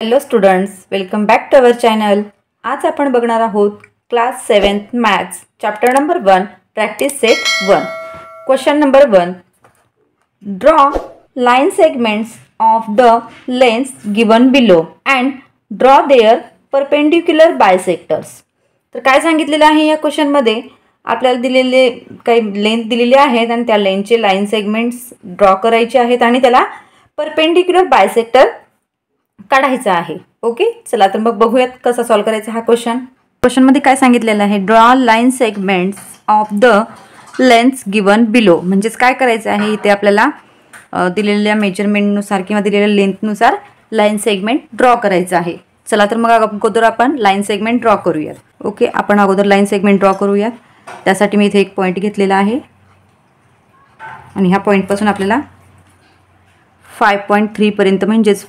Hello students, welcome back to our channel. आज आपण बघणार आहोत class 7th maths chapter number 1 practice set 1. Question number 1. Draw line segments of the lengths given below and draw their perpendicular bisectors. तर काय सांगितलेलं आहे या क्वेश्चनमध्ये, आपल्याला दिलेले काही लेंथ दिलेली आहेत आणि त्या लेन्थचे लाईन सेगमेंट्स ड्रॉ करायचे आहेत आणि त्याला परपेंडिक्युलर बायसेक्टर काढायचा आहे. ओके, चला तर मग बघूयात कसा सॉल्व करायचा हा क्वेश्चन. क्वेश्चनमध्ये काय सांगितलेलं आहे, draw line segments of the lengths given below. म्हणजेच काय करायचं आहे, इथे आपल्याला दिलेल्या मेजरमेंटनुसार किंवा दिलेल्या लेंथनुसार लाईन सेगमेंट ड्रॉ करायचं आहे. चला तर मग अगोदर आपण लाईन सेगमेंट ड्रॉ करूयात. ओके, आपण अगोदर लाईन सेगमेंट ड्रॉ करूयात. त्यासाठी मी इथे एक पॉईंट घेतलेला आहे आणि ह्या पॉईंटपासून आपल्याला 5.3 पर्यंत, म्हणजेच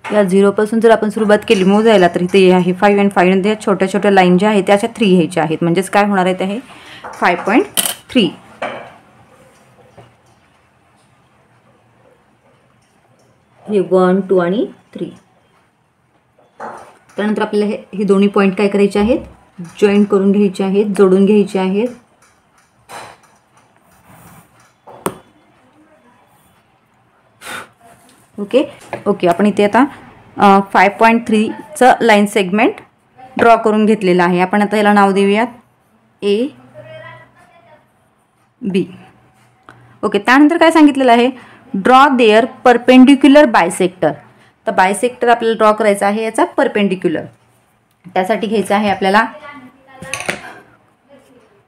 या 0 पासून जर आपण सुरुवात केली मोजायला तर इथे आहे 5 आणि 5 नंतर छोट्या छोट्या लाईन ज्या आहेत त्याच्या 3 घ्यायच्या आहेत. म्हणजेच काय होणार आहे, ते आहे 5.3. हे 1, 2 आणि 3. त्यानंतर आपल्याला हे दोन्ही पॉईंट काय करायचे आहेत, जॉईंट करून घ्यायचे आहेत, जोडून घ्यायचे आहेत. ओके, आपण इथे आता 5.3चं लाईन सेगमेंट ड्रॉ करून घेतलेलं आहे. आपण आता याला नाव देऊयात A, B. ओके, त्यानंतर काय सांगितलेलं आहे, ड्रॉ देअर परपेंडिक्युलर बायसेक्टर. तर बायसेक्टर आपल्याला ड्रॉ करायचा आहे याचा परपेंडिक्युलर. त्यासाठी घ्यायचं आहे आपल्याला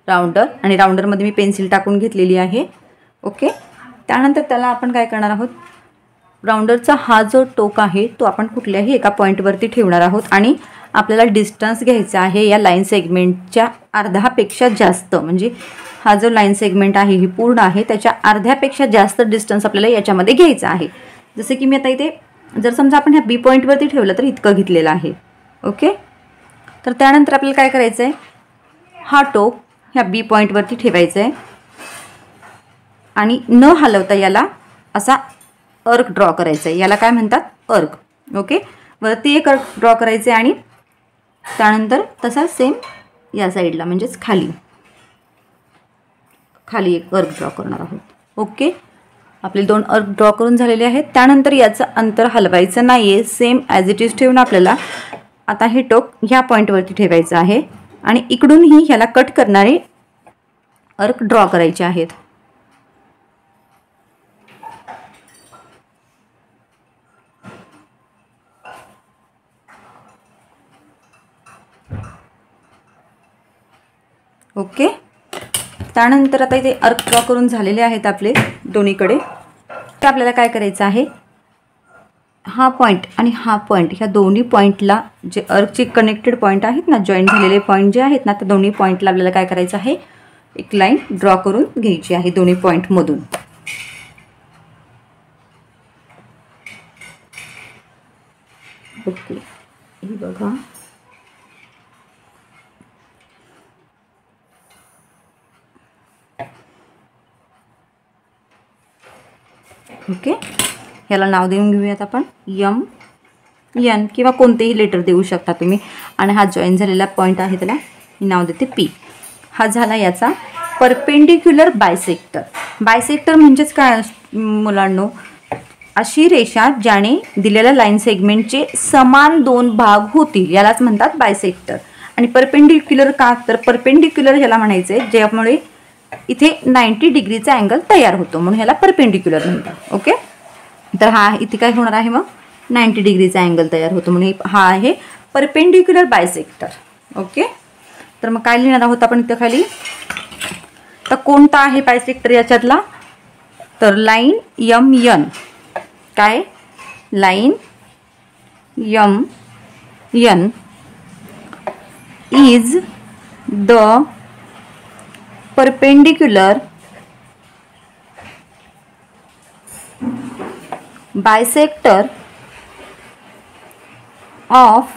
राउंडर, आणि राउंडरमध्ये मी पेन्सिल टाकून घेतलेली आहे. ओके, त्यानंतर त्याला आपण काय करणार आहोत, राउंडरचा हा जो टोक आहे तो आपण कुठल्याही एका पॉईंटवरती ठेवणार आहोत आणि आपल्याला डिस्टन्स घ्यायचा आहे या लाईन सेगमेंटच्या अर्ध्यापेक्षा जास्त. म्हणजे हा जो लाईन सेगमेंट आहे ही पूर्ण आहे, त्याच्या अर्ध्यापेक्षा जास्त डिस्टन्स आपल्याला याच्यामध्ये घ्यायचा आहे. जसे की मी आता इथे जर समजा आपण ह्या बी पॉईंटवरती ठेवलं तर इतकं घेतलेलं आहे. ओके, तर त्यानंतर आपल्याला काय करायचं आहे, हा टोक ह्या बी पॉईंटवरती ठेवायचा आहे आणि न हलवता याला असा अर्क ड्रॉ करायचं आहे. याला काय म्हणतात, अर्क. ओके, वरती एक अर्क ड्रॉ करायचे आणि त्यानंतर तसा सेम या साईडला म्हणजेच खाली एक अर्क ड्रॉ करणार आहोत. ओके, आपले 2 अर्क ड्रॉ करून झालेले आहेत. त्यानंतर याचं अंतर हलवायचं नाही आहे, सेम ॲज इट इज ठेवून आपल्याला आता हे टोक ह्या पॉईंटवरती ठेवायचं आहे आणि इकडूनही ह्याला कट करणारे अर्क ड्रॉ करायचे आहेत. ओके, त्यानंतर आता इथे अर्क ड्रॉ करून झालेले आहेत आपले दोन्हीकडे. तर आपल्याला काय करायचं आहे, हा पॉईंट आणि हा पॉईंट, ह्या दोन्ही पॉईंटला जे अर्कचे कनेक्टेड पॉईंट आहेत ना, जॉईंट झालेले पॉईंट जे आहेत ना, त्या दोन्ही पॉईंटला आपल्याला काय करायचं आहे, एक लाईन ड्रॉ करून घ्यायची आहे दोन्ही पॉईंटमधून. ओके, हे बघा. ओके, ह्याला नाव देऊन घेऊयात आपण M, N किंवा कोणतेही लेटर देऊ शकता तुम्ही. आणि हा जॉईन झालेला पॉईंट आहे त्याला मी नाव देते P. हा झाला याचा परपेंडिक्युलर बायसेक्टर. बायसेक्टर म्हणजेच काय मुलांनो, अशी रेषा ज्याने दिलेल्या लाईन सेगमेंटचे समान 2 भाग होतील यालाच म्हणतात बायसेक्टर. आणि परपेंडिक्युलर का, तर परपेंडिक्युलर ह्याला म्हणायचं आहे ज्यामुळे इथे 90 डिग्रीचा अँगल तयार होतो, म्हणून ह्याला परपेंडिक्युलर म्हणतात. ओके, तर हा इथे काय होणार आहे, मग 90 डिग्रीचा अँगल तयार होतो, म्हणून हा आहे परपेंडिक्युलर बायसेक्टर. ओके, तर मग काय लिहिणार आहोत आपण इथं खाली, तर कोणता आहे बायसेक्टर याच्यातला, तर लाईन MN. काय, line MN is the perpendicular bisector of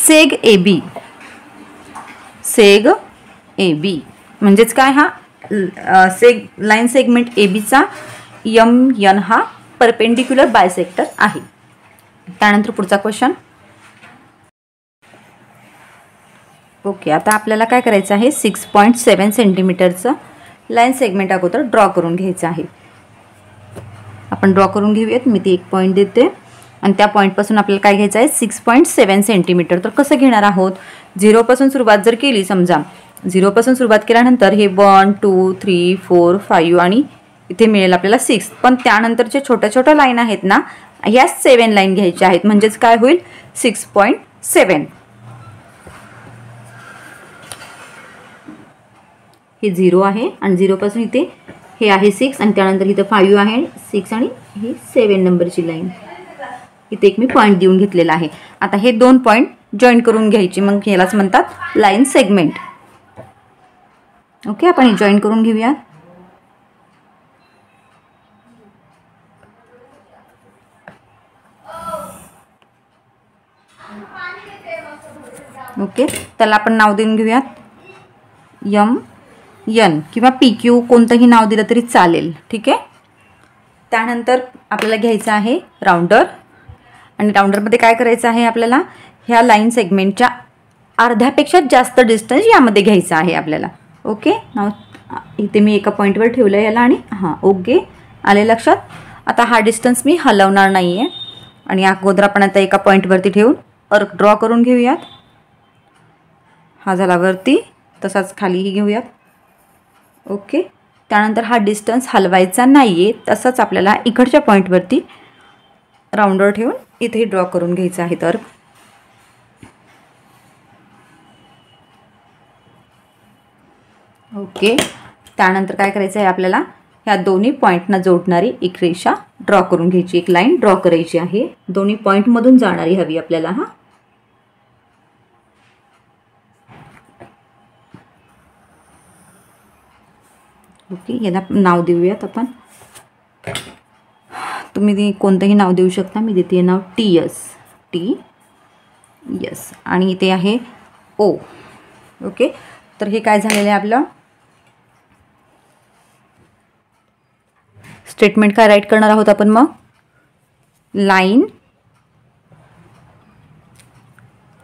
seg AB. seg AB म्हणजेच काय, हा लाईन सेगमेंट AB चा MN हा परपेंडिक्युलर बायसेक्टर आहे. त्यानंतर पुढचा क्वेश्चन. ओके, आता आपल्याला काय करायचं आहे, 6.7 सेंटीमीटरचं लाईन सेगमेंट अगोदर ड्रॉ करून घ्यायचं आहे. आपण ड्रॉ करून घेऊयात. मी ती एक पॉईंट देते आणि त्या पॉईंटपासून आपल्याला काय घ्यायचं आहे, 6.7 सेंटीमीटर. तर कसं घेणार आहोत, 0पासून सुरुवात जर केली, समजा 0पासून सुरुवात केल्यानंतर हे 1 2 3 4 5 आणि इथे मिळेल आपल्याला 6. पण त्यानंतरचे छोट्या छोट्या लाईन आहेत ना, ह्या 7 लाईन घ्यायच्या आहेत. म्हणजेच काय होईल, 6.7. हे 0 आहे आणि 0पासून इथे हे आहे 6 आणि त्यानंतर इथं 5 आहे, 6 आणि ही 7 नंबरची लाईन. इथे एक मी पॉईंट देऊन घेतलेला आहे. आता हे 2 पॉईंट जॉईन करून घ्यायचे, मग यालाच म्हणतात लाईन सेगमेंट. ओके, आपण हे जॉईन करून घेऊया. ओके, त्याला आपण नाव देऊन घेऊयात MN किंवा PQ, कोणतंही नाव दिलं तरी चालेल. ठीक आहे. त्यानंतर आपल्याला घ्यायचं आहे राउंडर आणि राउंडरमध्ये काय करायचं आहे, आपल्याला ह्या लाईन सेगमेंटच्या अर्ध्यापेक्षा जास्त डिस्टन्स यामध्ये घ्यायचं आहे आपल्याला. ओके, नाव इथे मी एका पॉईंटवर ठेवलं आहे याला आणि हां, ओके, आले लक्षात. आता हा डिस्टन्स मी हलवणार नाही आहे आणि अगोदर आपण आता एका पॉईंटवरती ठेवून अर्क ड्रॉ करून घेऊयात. हा झाला वरती, तसाच खालीही घेऊयात. ओके, त्यानंतर हा डिस्टन्स हलवायचा नाही आहे, तसंच आपल्याला इकडच्या पॉईंटवरती राउंडर ठेवून इथे ड्रॉ करून घ्यायचं आहे. तर ओके, त्यानंतर काय करायचं आहे, आपल्याला ह्या दोन्ही पॉईंटना जोडणारी एक रेषा ड्रॉ करून घ्यायची, एक लाईन ड्रॉ करायची आहे. दोन्ही पॉईंटमधून जाणारी हवी आपल्याला. हा, ओके, याला नाव देऊयात आपण. तुम्ही कोणतंही नाव देऊ शकता. मी देते नाव TS आणि इथे आहे O. ओके, तर हे काय झालेलं आहे आपलं स्टेटमेंट. काय राईट करणार आहोत आपण, मग line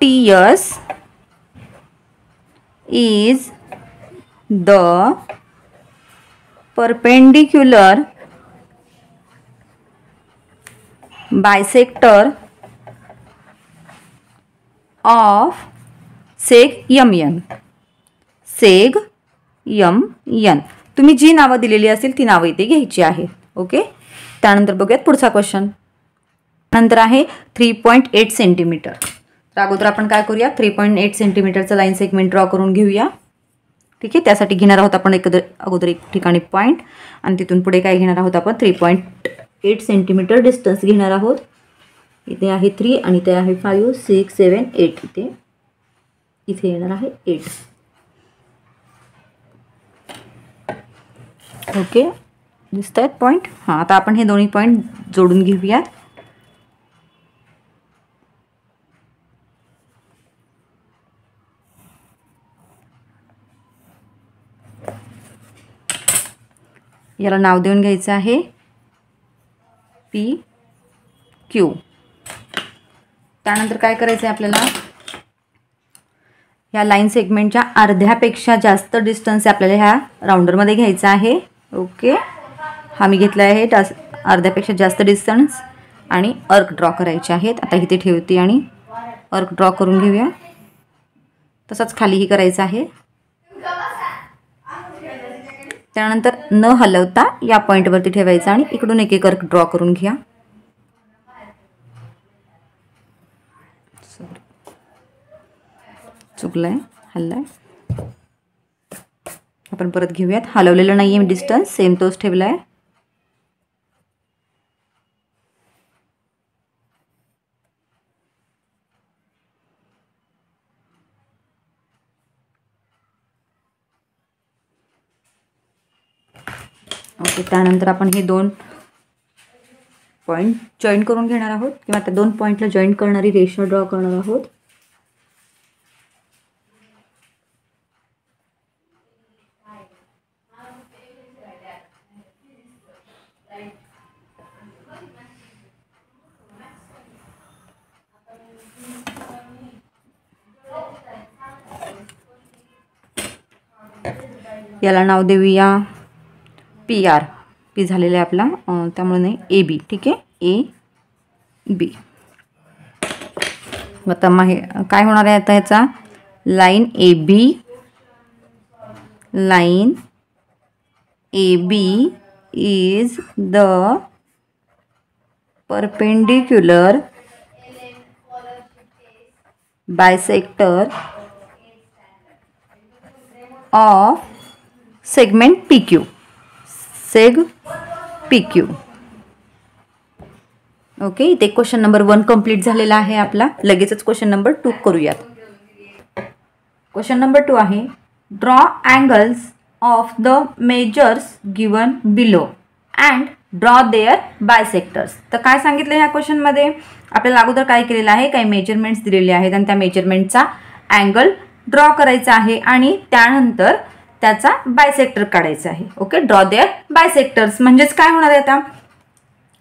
TS is the perpendicular bisector of seg MN. seg MN. तुम्ही जी नावं दिलेली असतील ती नावं इथे घ्यायची आहेत. ओके, त्यानंतर बघूयात पुढचा क्वेश्चन. नंतर आहे 3.8 सेंटीमीटर. तर अगोदर आपण काय करूया, 3.8 सेंटीमीटरचा लाईन सेगमेंट ड्रॉ करून घेऊया. ठीक आहे, त्यासाठी घेणार आहोत आपण अगोदर एक ठिकाणी पॉईंट आणि तिथून पुढे काय घेणार आहोत आपण 3.8 सेंटीमीटर डिस्टन्स घेणार आहोत. इथे आहे 3 आणि इथे आहे 5 6 7 8. इथे येणार आहे 8. ओके, दिसत आहेत पॉईंट. हां, आता आपण हे दोन्ही पॉईंट जोडून घेऊयात. याला नाव देऊन घ्यायचं आहे PQ. त्यानंतर काय करायचं आहे आपल्याला, ह्या लाईन सेगमेंटच्या अर्ध्यापेक्षा जास्त डिस्टन्स आपल्याला ह्या राउंडरमध्ये घ्यायचा आहे. ओके, हा मी घेतला आहे अर्ध्यापेक्षा जास्त डिस्टन्स आणि अर्क ड्रॉ करायचे आहेत. आता इथे ठेवते आणि अर्क ड्रॉ करून घेऊया. तसंच खालीही करायचं आहे. त्यानंतर न हलवता या पॉईंटवरती ठेवायचं आणि इकडून एक एक अर्क ड्रॉ करून घ्या. चुकलंय, हल्लाय. आपण परत घेऊयात. हलवलेलं नाही आहे डिस्टन्स, सेम तोच ठेवला आहे. ओके, त्यानंतर आपण हे 2 पॉईंट जॉईन करून घेणार आहोत किंवा त्या 2 पॉईंटला जॉईन करणारी रेषा ड्रॉ करणार आहोत. याला नाव देऊया PR. पी झालेला आहे आपला, त्यामुळे नाही AB. ठीक आहे, AB. आता काय होणार आहे आता याचा, line AB is the perpendicular bisector of segment PQ. Okay, इथे क्वेश्चन नंबर 1 कंप्लीट झालेला आहे आपला. लगेचच क्वेश्चन नंबर 2 करूयात. क्वेश्चन नंबर 2 आहे, draw angles of the measures given below and draw their bisectors. तर काय सांगितलं ह्या क्वेश्चनमध्ये, आपल्याला अगोदर काय केलेलं आहे, काही मेजरमेंट्स दिलेले आहेत आणि त्या मेजरमेंटचा अँगल ड्रॉ करायचा आहे आणि त्यानंतर त्याचा बायसेक्टर काढायचा आहे. ओके, ड्रॉ देअर बायसेक्टर्स म्हणजेच काय होणार आहे, आता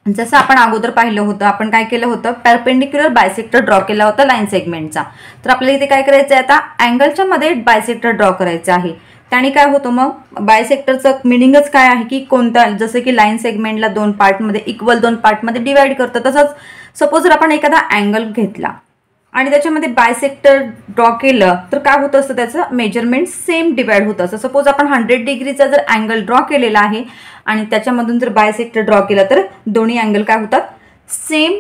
जसं आपण अगोदर पाहिलं होतं, आपण काय केलं होतं, परपेंडिक्युलर बायसेक्टर ड्रॉ केला होता लाईन सेगमेंटचा. तर आपल्याला इथे काय करायचं आहे, आता अँगलच्या मध्ये बायसेक्टर ड्रॉ करायचं आहे. त्याने काय होतं, मग बायसेक्टरचं मिनिंगच काय आहे की कोणता, जसं की लाईन सेगमेंटला 2 पार्टमध्ये इक्वल 2 पार्टमध्ये डिवाइड करतं, तसंच सपोज जर आपण एखादा अँगल घेतला आणि त्याच्यामध्ये बायसेक्टर ड्रॉ केलं तर काय होतं असतं, त्याचं मेजरमेंट सेम डिवाइड होतं असं. सपोज आपण 100 डिग्रीचा जर अँगल ड्रॉ केलेला आहे आणि त्याच्यामधून जर बायसेक्टर ड्रॉ केला तर दोन्ही अँगल काय होतात, सेम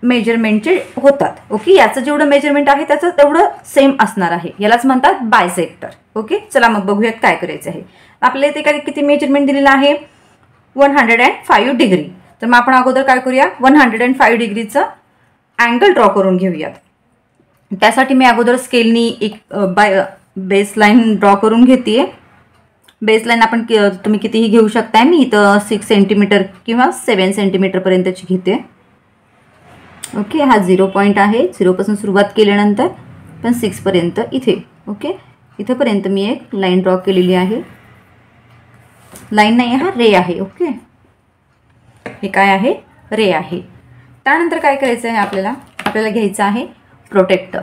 मेजरमेंटचे होतात. ओके, याचं जेवढं मेजरमेंट आहे त्याचं तेवढं सेम असणार आहे, यालाच म्हणतात बायसेक्टर. ओके, चला मग बघूयात काय करायचं आहे. आपल्याला इथे काय किती मेजरमेंट दिलेलं आहे, 105 डिग्री. तर मग आपण अगोदर काय करूया, 105 डिग्रीचं अँगल ड्रॉ करून घेऊयात. त्यासाठी मी अगोदर स्केलनी एक बेसलाईन ड्रॉ करून घेते. बेसलाईन आपण तुम्ही कितीही घेऊ शकताय, मी इथं 6 सेंटीमीटर किंवा 7 सेंटीमीटरपर्यंतची घेते. ओके, हा 0 पॉईंट आहे, 0 पासून सुरुवात केल्यानंतर पण 6 पर्यंत इथे. ओके, इथंपर्यंत मी एक लाईन ड्रॉ केलेली आहे. लाईन नाही, हा रे आहे. ओके, हे काय आहे, रे आहे. त्यानंतर काय करायचं आहे, आपल्याला घ्यायचं आहे प्रोटेक्टर.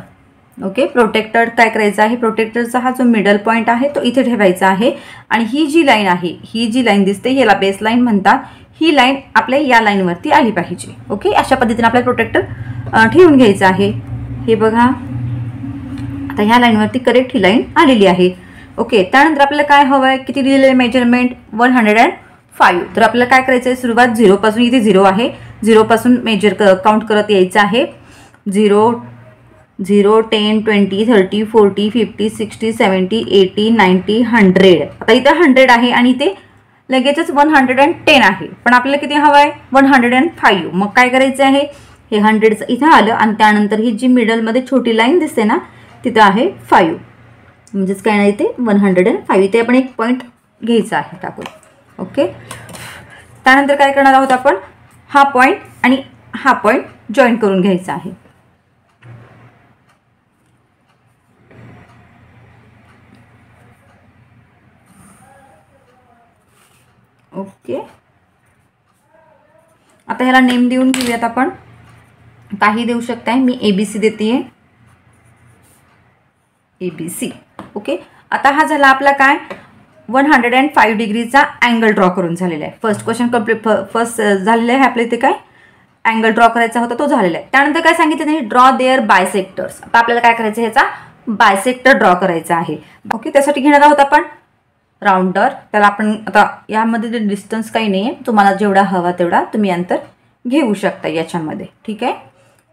ओके, प्रोटेक्टर काय करायचं आहे, प्रोटेक्टरचा हा जो मिडल पॉईंट आहे तो इथे ठेवायचा आहे आणि ही जी लाईन आहे, ही जी लाईन दिसते याला बेस लाईन म्हणतात. ही लाईन आपल्या या लाईनवरती आली पाहिजे. ओके, अशा पद्धतीने आपल्याला प्रोटेक्टर ठेवून घ्यायचं आहे. हे बघा, आता ह्या लाईनवरती करेक्ट ही लाईन आलेली आहे. ओके, त्यानंतर आपल्याला काय हवं आहे, किती दिलेलं आहे मेजरमेंट, 105. तर आपल्याला काय करायचं आहे, सुरुवात 0 पासून, इथे 0 आहे, 0 पासून मेजर काउंट करत यायचं आहे. 0, 10, 20, 30, 40, 50, 60, 70, 80, 90, 100. आता इथं 100 आहे आणि इथे लगेचच 110 आहे, पण आपल्याला किती हवं आहे, 105. मग काय करायचं आहे, हे 100चं इथं आलं आणि त्यानंतर ही जी मिडलमध्ये छोटी लाईन दिसते ना, तिथं आहे 5, म्हणजेच काय नाही, ते 105. इथे आपण एक पॉईंट घ्यायचा आहे टाकून. ओके, त्यानंतर काय करणार आहोत, आपण हा पॉईंट आणि हा पॉईंट जॉईन करून घ्यायचा आहे. ओके, आता ह्याला नेम देऊन घेऊयात आपण. काही देऊ शकताय, मी ABC देते, ABC. ओके, आता हा झाला आपला काय, 105 डिग्रीचा अँगल ड्रॉ करून झालेला आहे. फर्स्ट क्वेश्चन कंप्लीट, फर्स्ट झालेलं आहे. आपल्या इथे काय अँगल ड्रॉ करायचा होता तो झालेला आहे. त्यानंतर काय सांगितलं नाही, ड्रॉ देअर बायसेक्टर्स. आता आपल्याला काय करायचं, ह्याचा बायसेक्टर ड्रॉ करायचा आहे. ओके, त्यासाठी घेणार आहोत आपण राउंडर. त्याला आपण आता यामध्ये डिस्टन्स काही नाही आहे, तुम्हाला जेवढा हवा तेवढा तुम्ही अंतर घेऊ शकता याच्यामध्ये. ठीक आहे,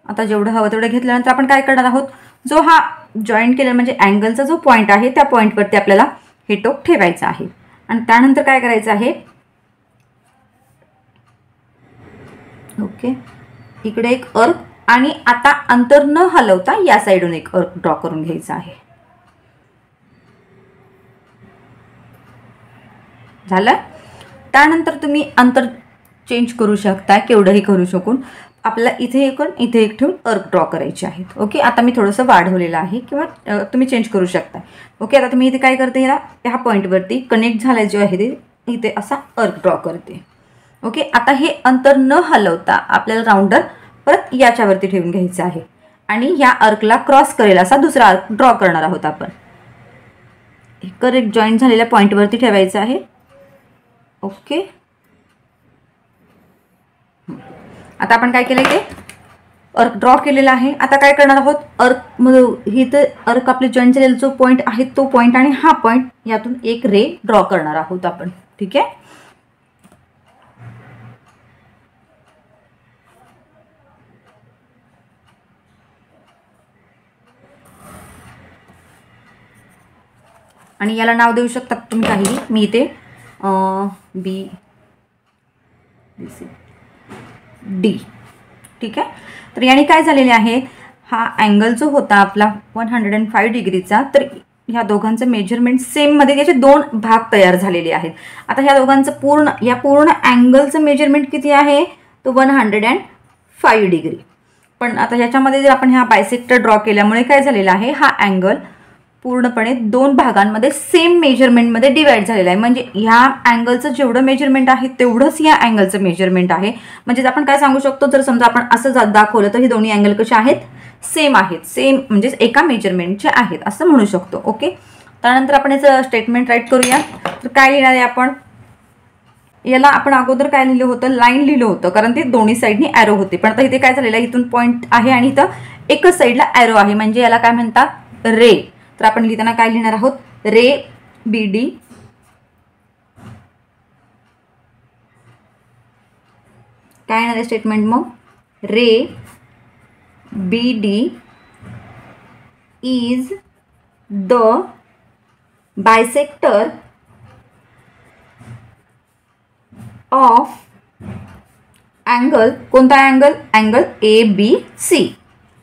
आता जेवढं हवं तेवढं घेतल्यानंतर आपण काय करणार आहोत, जो हा जॉईंट केलेला म्हणजे अँगलचा जो पॉईंट आहे त्या पॉईंटवरती आपल्याला हे टोक ठेवायचं आहे. आणि त्यानंतर काय करायचं आहे, ओके, इकडे एक अर्क आणि आता अंतर न हलवता या साईडून एक अर्क ड्रॉ करून घ्यायचा आहे. झालं. त्यानंतर तुम्ही अंतर चेंज करू शकता, केवढंही करू शकून. आपल्याला इथे एक इथे एक ठेवून अर्क ड्रॉ करायचे आहेत. ओके, आता मी थोडंसं वाढवलेलं आहे किंवा तुम्ही चेंज करू शकता. ओके, आता तुम्ही इथे काय करते, ह्या पॉईंटवरती कनेक्ट झालं जे आहे ते इथे असा अर्क ड्रॉ करते. ओके, आता हे अंतर न हलवता आपल्याला राउंडर परत याच्यावरती ठेवून घ्यायचं आहे आणि या अर्कला क्रॉस करेल असा दुसरा अर्क ड्रॉ करणार आहोत आपण. करेक्ट जॉईंट झालेल्या पॉईंटवरती ठेवायचं आहे. ओके, आता आपण काय केलं ते अर्क ड्रॉ केलेला आहे. आता काय करणार आहोत, अर्क ही तर अर्क आपले जॉईंट झालेला जो पॉईंट आहे तो पॉईंट आणि हा पॉईंट यातून एक रे ड्रॉ करणार आहोत आपण. ठीक आहे, आणि याला नाव देऊ शकता तुम्ही काही. मी इथे बी सी डी. ठीक आहे, तर याने काय झालेले आहे, हा अँगल जो होता आपला 105 डिग्रीचा, तर ह्या दोघांचं मेजरमेंट सेममध्ये याचे दोन भाग तयार झालेले आहेत. आता ह्या दोघांचं पूर्ण अँगलचं मेजरमेंट किती आहे, तो 105 डिग्री. पण आता ह्याच्यामध्ये जर आपण ह्या बायसेक्टर ड्रॉ केल्यामुळे काय झालेलं आहे, हा अँगल पूर्णपणे दोन भागांमध्ये सेम मेजरमेंटमध्ये डिवाइड झालेला आहे. म्हणजे ह्या अँगलचं जेवढं मेजरमेंट आहे तेवढंच या अँगलचं मेजरमेंट आहे. म्हणजेच आपण काय सांगू शकतो, जर समजा आपण असं दाखवलं तर हे दोन्ही अँगल कसे आहेत, सेम आहेत, सेम म्हणजेच एका मेजरमेंटचे आहेत असं म्हणू शकतो. ओके, त्यानंतर आपण याचं स्टेटमेंट राईट करूया. तर काय लिहिणार आहे आपण, याला आपण अगोदर काय लिहिलं होतं, लाईन लिहिलं होतं, कारण ते दोन्ही साईडनी ॲरो होते. पण आता इथे काय झालेलं आहे, इथून पॉईंट आहे आणि इथं एकच साईडला ॲरो आहे, म्हणजे याला काय म्हणतात, रे. तर आपण लिहिताना काय लिहिणार आहोत, रे बी डी काय येणार आहे स्टेटमेंट, मग ray B D is the bisector of angle, कोणता angle, angle A B C,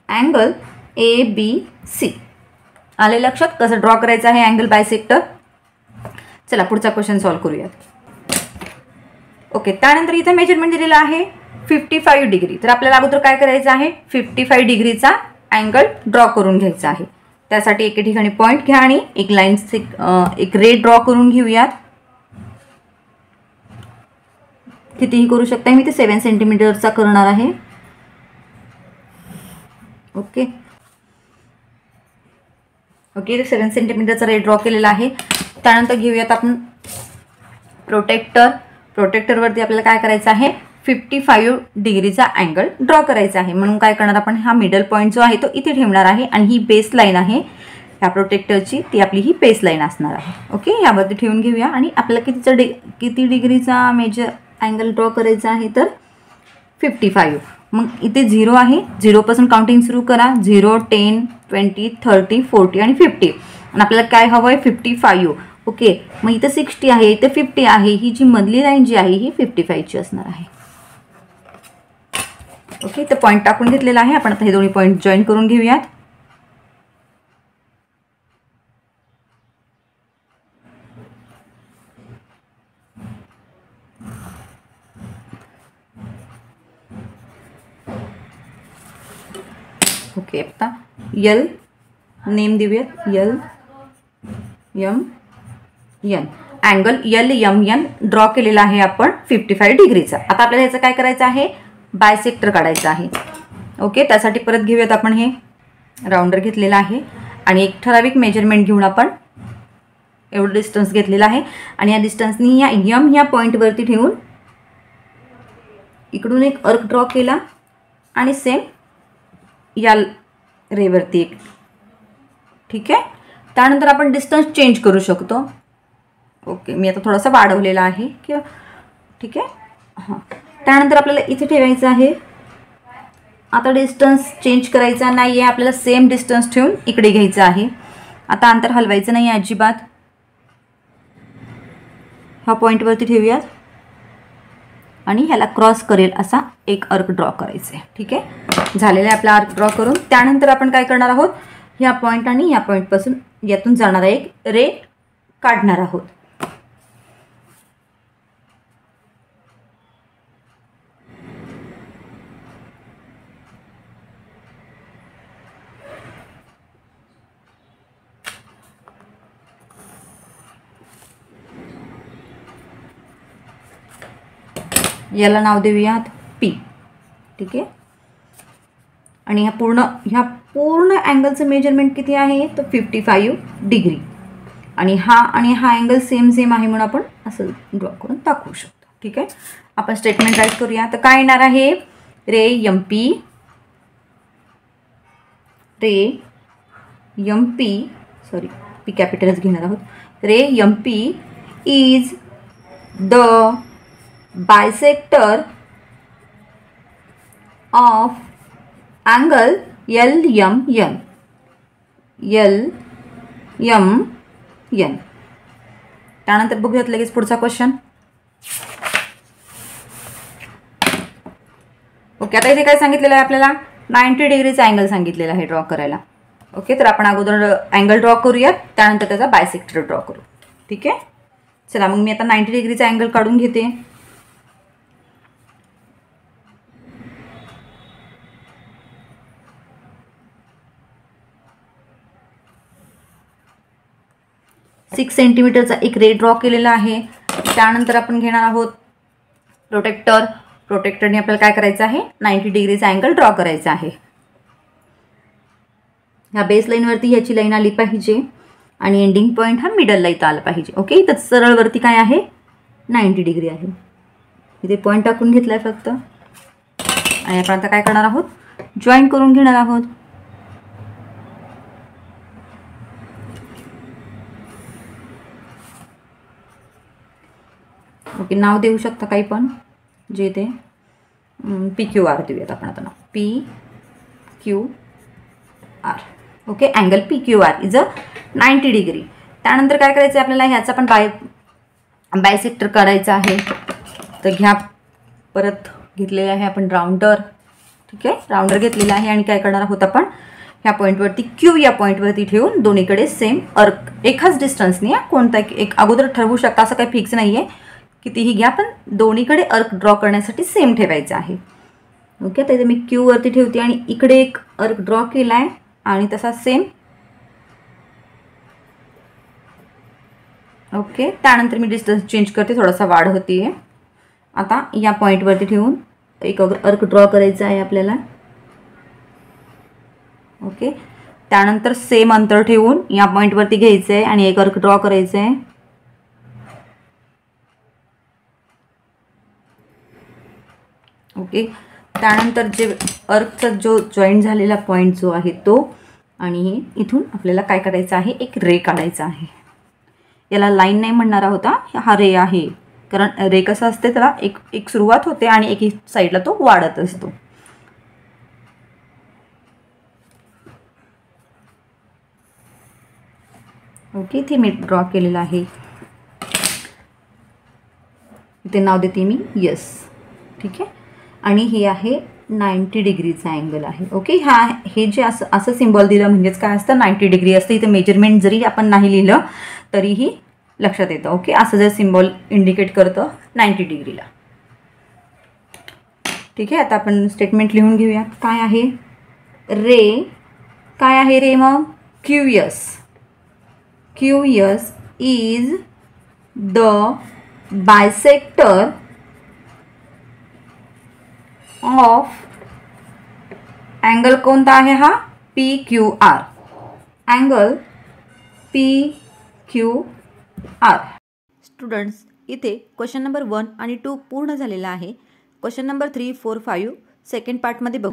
angle A B C. आले लक्षात कसं ड्रॉ करायचं आहे अँगल बायसेक्टर. चला पुढचा क्वेश्चन सॉल्व्ह करूयात. ओके, त्यानंतर इथं मेजरमेंट दिलेलं आहे 55 डिग्री. तर आपल्याला अगोदर काय करायचं आहे, 55 डिग्रीचा अँगल ड्रॉ करून घ्यायचा आहे. त्यासाठी एके ठिकाणी पॉईंट घ्या आणि एक लाईन एक रे ड्रॉ करून घेऊयात. कितीही करू शकता, मी ते 7 सेंटीमीटरचा करणार आहे. ओके ओके, 7 सेंटीमीटरचा रे ड्रॉ केलेला आहे. त्यानंतर घेऊयात आपण प्रोटेक्टर. प्रोटेक्टरवरती आपल्याला काय करायचं आहे, 55 डिग्रीचा अँगल ड्रॉ करायचा आहे. म्हणून काय करणार आपण, हा मिडल पॉईंट जो आहे तो इथे ठेवणार आहे आणि ही बेस लाईन आहे ह्या प्रोटेक्टरची, ती आपली ही बेस लाईन असणार आहे. ओके, यावरती ठेवून घेऊया. आणि आपल्याला किती डिग्रीचा अँगल ड्रॉ करायचा आहे, तर 55. मग इथे 0 आहे, 0पासून काउंटिंग सुरू करा. 0, 10, 20, 30, 40 आणि 50. आणि आपल्याला काय हवं आहे, 55. ओके, मग इथे 60 आहे, इथे 50 आहे. ही जी मधली लाईन जी आहे ही 55ची असणार आहे. ओके, तर पॉईंट टाकून घेतलेला आहे. आपण आता हे दोन्ही पॉईंट जॉईन करून घेऊयात. ओके, आता यल नेम देऊयात, L M N. Angle L M N draw केलेला आहे आपण 55 डिग्रीचा. आता आपल्याला ह्याचं काय करायचं आहे, बायसेक्टर काढायचं आहे. ओके, त्यासाठी परत घेऊयात आपण हे राऊंडर घेतलेला आहे आणि एक ठराविक मेजरमेंट घेऊन आपण एवढं डिस्टन्स घेतलेला आहे. आणि या डिस्टन्सनी या यम ह्या पॉईंटवरती ठेवून इकडून एक अर्क ड्रॉ केला आणि सेम या रेवरती एक. ठीक आहे, त्यानंतर आपण डिस्टन्स चेंज करू शकतो. ओके, मी आता थोडासा वाढवलेला आहे किंवा ठीक आहे. हां, त्यानंतर आपल्याला इथे ठेवायचं आहे. आता डिस्टन्स चेंज करायचा नाही आहे, आपल्याला सेम डिस्टन्स ठेवून इकडे घ्यायचं आहे. आता अंतर हलवायचं नाही आहे अजिबात. ह्या पॉईंटवरती ठेवूयात आणि ह्याला क्रॉस करेल असा एक अर्क ड्रॉ करायचा आहे. ठीक आहे, झालेला आहे आपला अर्क ड्रॉ करून. त्यानंतर आपण काय करणार आहोत, ह्या पॉईंट आणि ह्या पॉईंटपासून यातून जाणारा एक रे काढणार आहोत. याला नाव देऊयात पी. ठीक आहे, आणि ह्या पूर्ण अँगलचं मेजरमेंट किती आहे, तर 55 डिग्री. आणि हा अँगल सेम आहे म्हणून आपण असं ड्रॉ करून दाखवू शकतो. ठीक आहे, आपण स्टेटमेंट राईट करूया. तर काय येणार आहे, ray M P sorry P कॅपिटलच घेणार आहोत. Ray M P is the bisector of angle LMN. त्यानंतर बघूयात लगेच पुढचा क्वेश्चन. ओके, आता इथे काय सांगितलेलं आहे आपल्याला, 90 डिग्रीचा अँगल सांगितलेला आहे ड्रॉ करायला. ओके, तर आपण अगोदर अँगल ड्रॉ करूयात, त्यानंतर त्याचा बायसेक्टर ड्रॉ करू. ठीक आहे, चला मग मी आता 90 डिग्रीचा अँगल काढून घेते. सिक्स सेंटीमीटरचा एक रे ड्रॉ केलेला आहे. त्यानंतर आपण घेणार आहोत प्रोटेक्टरने आपल्याला काय करायचं आहे, 90 डिग्रीचा अँगल ड्रॉ करायचा आहे. ह्या बेस लाईनवरती ह्याची लाईन आली पाहिजे आणि एंडिंग पॉईंट हा मिडलला इथं आला पाहिजे. ओके, इथं सरळवरती काय आहे, 90 डिग्री आहे. इथे पॉईंट टाकून घेतला आहे फक्त. आणि आपण आता काय करणार आहोत, जॉईन करून घेणार आहोत. ओके, नाव देऊ शकता काही पण, जे ते PQR देऊयात आपण आता नाव, PQR. Okay, angle PQR is a 90 degree. त्यानंतर काय करायचं आहे आपल्याला, ह्याचा पण बायसेक्टर काढायचा आहे. तर घ्या, परत घेतलेलं आहे आपण राऊंडर. ठीक आहे, राऊंडर घेतलेला आहे आणि काय करणार आहोत आपण, ह्या पॉईंटवरती Q या पॉईंटवरती ठेवून दोन्हीकडे सेम अर्क एकाच डिस्टन्सनी, कोणता एक अगोदर ठरवू शकता, असं काही फिक्स नाही आहे, कितीही घ्या, पण दोन्हीकडे अर्क ड्रॉ करण्यासाठी सेम ठेवायचं आहे. ओके, तर इथे मी Q वरती ठेवते आणि इकडे एक अर्क ड्रॉ केला आहे आणि तसा सेम. ओके, त्यानंतर मी डिस्टन्स चेंज करते, थोडासा वाढ होती. आता या पॉईंटवरती ठेवून एक अर्क ड्रॉ करायचा आहे आपल्याला. ओके, त्यानंतर सेम अंतर ठेवून या पॉईंटवरती घ्यायचं आहे आणि एक अर्क ड्रॉ करायचं आहे. ओके, त्यानंतर जे अर्कचा जो जॉईंट झालेला पॉईंट जो आहे तो, आणि इथून आपल्याला काय करायचं आहे, एक रे काढायचा आहे. याला लाईन नाही म्हणणार आहोत, हा रे आहे, कारण रे कसं असते, त्याला एक सुरुवात होते आणि एक साईडला तो वाढत असतो. ओके, इथे मी ड्रॉ केलेला आहे, इथे नाव देते मी यस. ठीक आहे, आणि हे आहे 90 डिग्रीचा अँगल आहे. ओके, हे जे असं सिम्बॉल दिलं म्हणजेच काय असतं, 90 डिग्री असतं. इथे मेजरमेंट जरी आपण नाही लिहिलं तरीही लक्षात येतं. ओके, असं जर सिम्बॉल इंडिकेट करतं 90 डिग्रीला. ठीक आहे, आता आपण स्टेटमेंट लिहून घेऊयात. काय आहे रे, काय आहे रे मग, QS is the bisector of angle कोणता आहे हा, PQR. Angle PQR. स्टुडंट्स, इथे क्वेश्चन नंबर 1 आणि 2 पूर्ण झालेला आहे. क्वेश्चन नंबर 3, 4, 5 सेकंड पार्टमध्ये बघू.